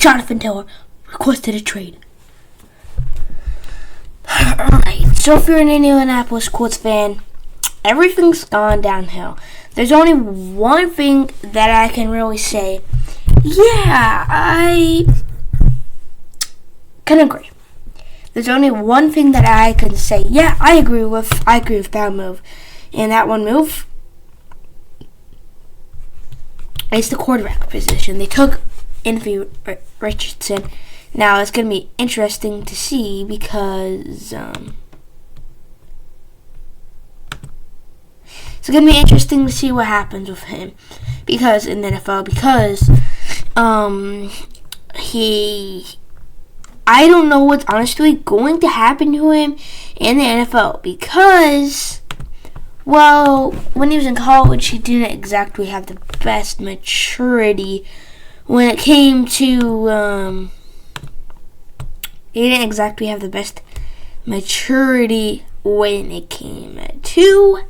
Jonathan Taylor requested a trade. Alright, so if you're an Indianapolis Colts fan, everything's gone downhill. There's only one thing that I can really say. Yeah, I can agree. There's only one thing that I can say. Yeah, I agree with that move. And that one move is the quarterback position. They took Anthony Richardson. Now it's going to be interesting to see because it's going to be interesting to see what happens with him because in the NFL because I don't know what's honestly going to happen to him in the NFL because, well, when he was in college, he didn't exactly have the best maturity when it came to, he didn't exactly have the best maturity when it came to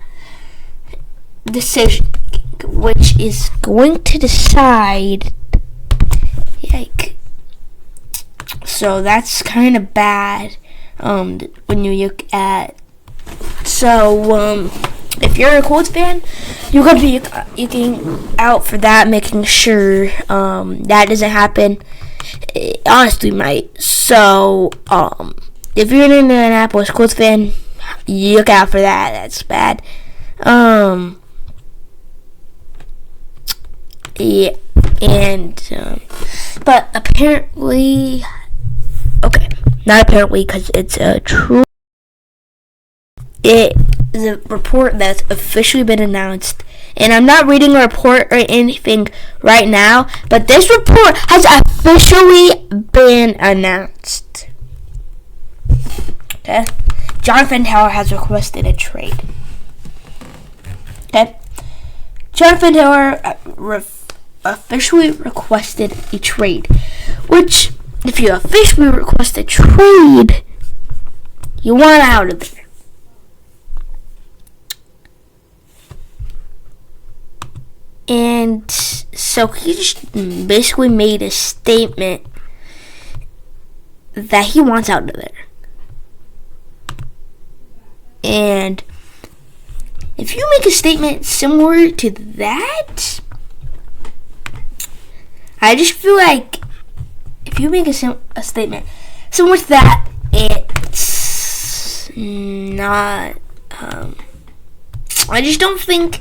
decision making, which is going to decide, yike. So that's kind of bad when you look at. So if you're a Colts fan, you're going to be looking out for that, making sure that doesn't happen. It honestly might. So if you're an Indianapolis Colts fan, you look out for that. That's bad. Yeah, and but apparently. Okay, not apparently because it's true. It is a report that's officially been announced. And I'm not reading a report or anything right now, but this report has officially been announced. Okay? Jonathan Taylor has requested a trade. Okay? Jonathan Taylor officially requested a trade, which if you officially request a trade, you want out of there. And so he just basically made a statement that he wants out of there. And if you make a statement similar to that, I just feel like if you make a statement similar to that, it's not, I just don't think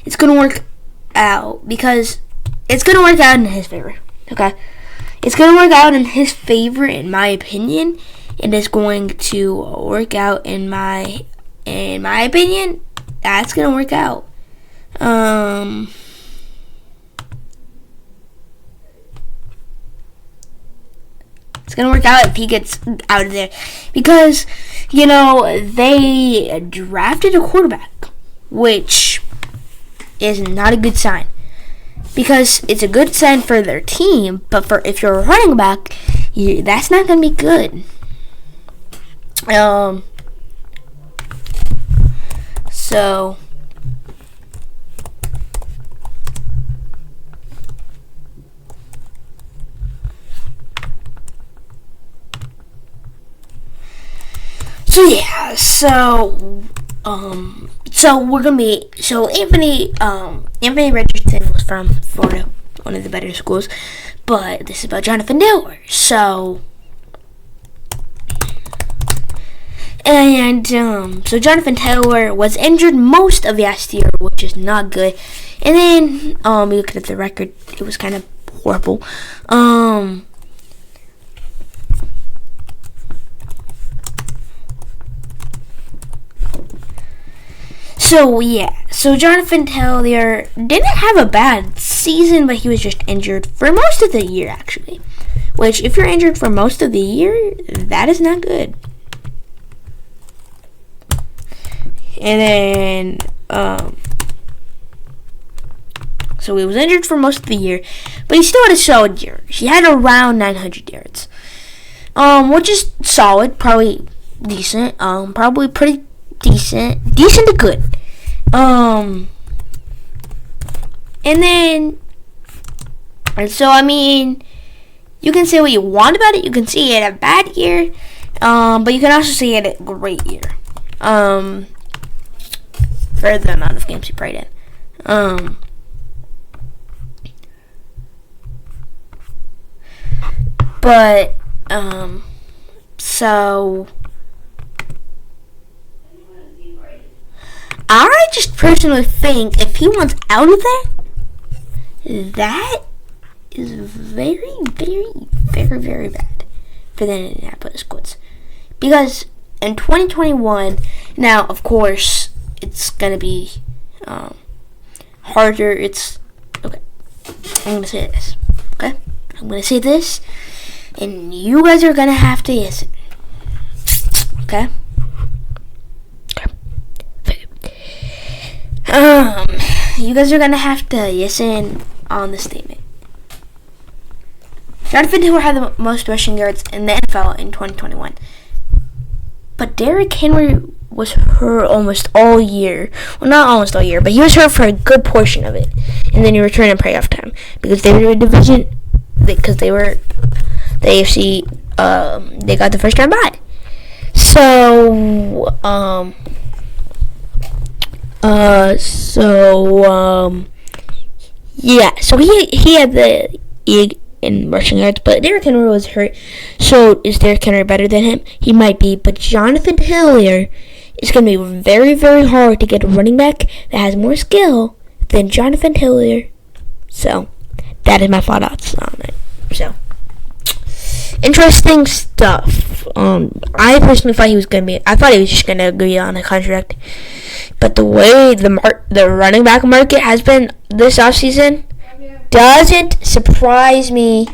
it's going to work out because it's going to work out in his favor, okay? It's going to work out in his favor, in my opinion. It is going to work out in my opinion. That's going to work out. It's going to work out if he gets out of there. Because, you know, they drafted a quarterback, which is not a good sign. Because it's a good sign for their team, but if you're a running back, that's not going to be good. So yeah, so we're gonna be Anthony Richardson was from Florida, one of the better schools, but this is about Jonathan Taylor. So Jonathan Taylor was injured most of last year, which is not good. And then looking at the record, it was kind of horrible. So Jonathan Taylor didn't have a bad season, but he was just injured for most of the year, actually. Which, if you're injured for most of the year, that is not good. And then, so he was injured for most of the year, but he still had a solid year. He had around 900 yards, which is solid, probably decent, probably pretty decent to good. You can say what you want about it. You can say it a bad year, but you can also say it a great year. For the amount of games he played in. So I just personally think if he wants out of there, that is very, very, very, very bad for the Indianapolis Colts. Because in 2021, now, of course, it's going to be harder. Okay, I'm going to say this, okay? I'm going to say this, and you guys are going to have to yes it, okay? You guys are going to have to yes in on the statement. Jonathan Taylor had the most rushing yards in the NFL in 2021. But Derrick Henry was hurt almost all year. Well, not almost all year, but he was hurt for a good portion of it. And then he returned in playoff time. Because they were a division, because they were the AFC, they got the first round bye. So, yeah. So he had the egg in rushing yards, but Derrick Henry was hurt. So is Derrick Henry better than him? He might be, but Jonathan Taylor is going to be very, very hard to get a running back that has more skill than Jonathan Taylor. So that is my thoughts on it. So interesting stuff. I personally thought he was going to be. I thought he was just going to agree on a contract, but the way the running back market has been this offseason doesn't surprise me.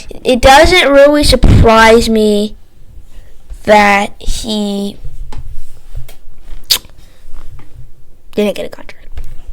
It doesn't really surprise me that he didn't get a contract.